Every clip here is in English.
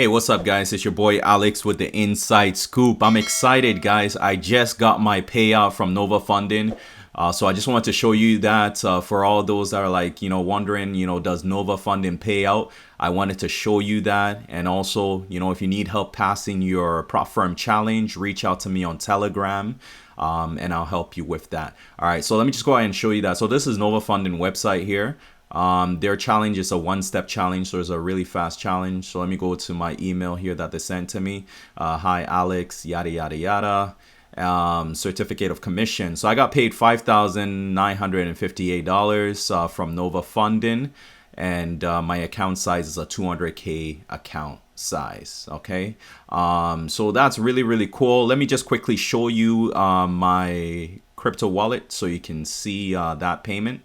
Hey, what's up, guys? It's your boy Alex with the Inside Scoop. I'm excited, guys. I just got my payout from Nova Funding. So I just wanted to show you that for all those that are like, wondering, does Nova Funding pay out? I wanted to show you that. And also, if you need help passing your prop firm challenge, reach out to me on Telegram. And I'll help you with that. All right, so let me just go ahead and show you that. So this is Nova Funding website here. Their challenge is a one-step challenge, so it's a really fast challenge. So let me go to my email here that they sent to me. Hi Alex, yada yada yada. Certificate of commission. So I got paid $5,958 from Nova Funding, and my account size is a 200K account size. Okay, so that's really cool. Let me just quickly show you my crypto wallet so you can see that payment.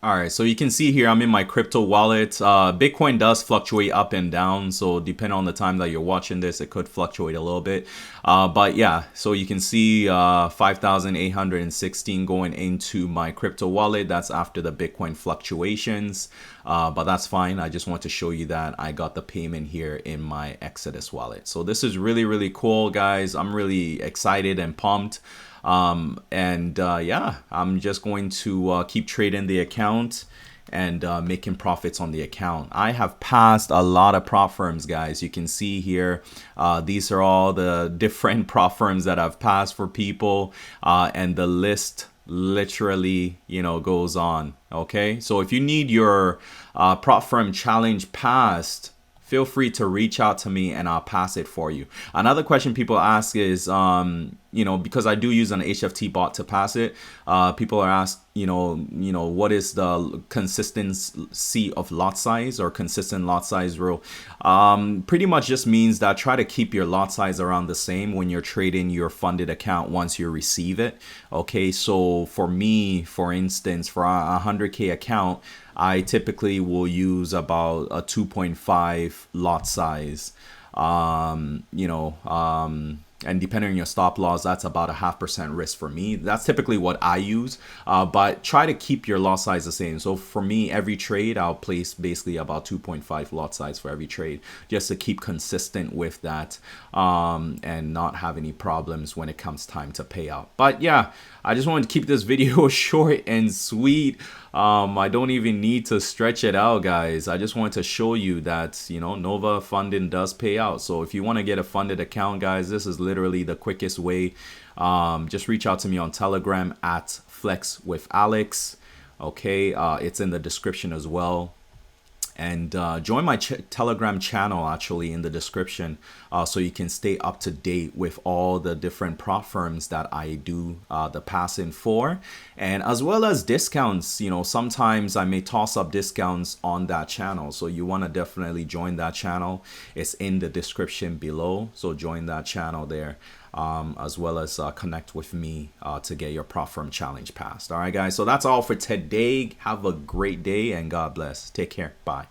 All right, so you can see here I'm in my crypto wallet. Bitcoin does fluctuate up and down, so depending on the time that you're watching this, it could fluctuate a little bit. But yeah, so you can see 5,816 going into my crypto wallet. That's after the Bitcoin fluctuations, but that's fine. I just want to show you that I got the payment here in my Exodus wallet. So this is really cool, guys. I'm really excited and pumped. Yeah, I'm just going to keep trading the account and making profits on the account. I have passed a lot of prop firms, guys. You can see here, these are all the different prop firms that I've passed for people, and the list literally, goes on. Okay, so if you need your prop firm challenge passed, feel free to reach out to me and I'll pass it for you. Another question people ask is, because I do use an HFT bot to pass it, people are asked, what is the consistency of lot size or consistent lot size rule? Pretty much just means that try to keep your lot size around the same when you're trading your funded account once you receive it. Okay, so for me, for instance, for a 100K account, I typically will use about a 2.5 lot size, and depending on your stop loss, that's about a 0.5% risk for me. That's typically what I use, but try to keep your lot size the same. So for me, every trade, I'll place basically about 2.5 lot size for every trade, just to keep consistent with that, and not have any problems when it comes time to pay out. But yeah, I just wanted to keep this video short and sweet. I don't even need to stretch it out, guys. I just wanted to show you that, Nova Funding does pay out. So if you want to get a funded account, guys, this is literally the quickest way. Just reach out to me on Telegram at Flex with Alex. Okay, it's in the description as well. And join my Telegram channel actually in the description, so you can stay up to date with all the different prop firms that I do the passing for, and as well as discounts. Sometimes I may toss up discounts on that channel, so you want to definitely join that channel. It's in the description below, so join that channel there, as well as connect with me to get your prop firm challenge passed. All right, guys, so that's all for today. Have a great day and God bless. Take care. Bye.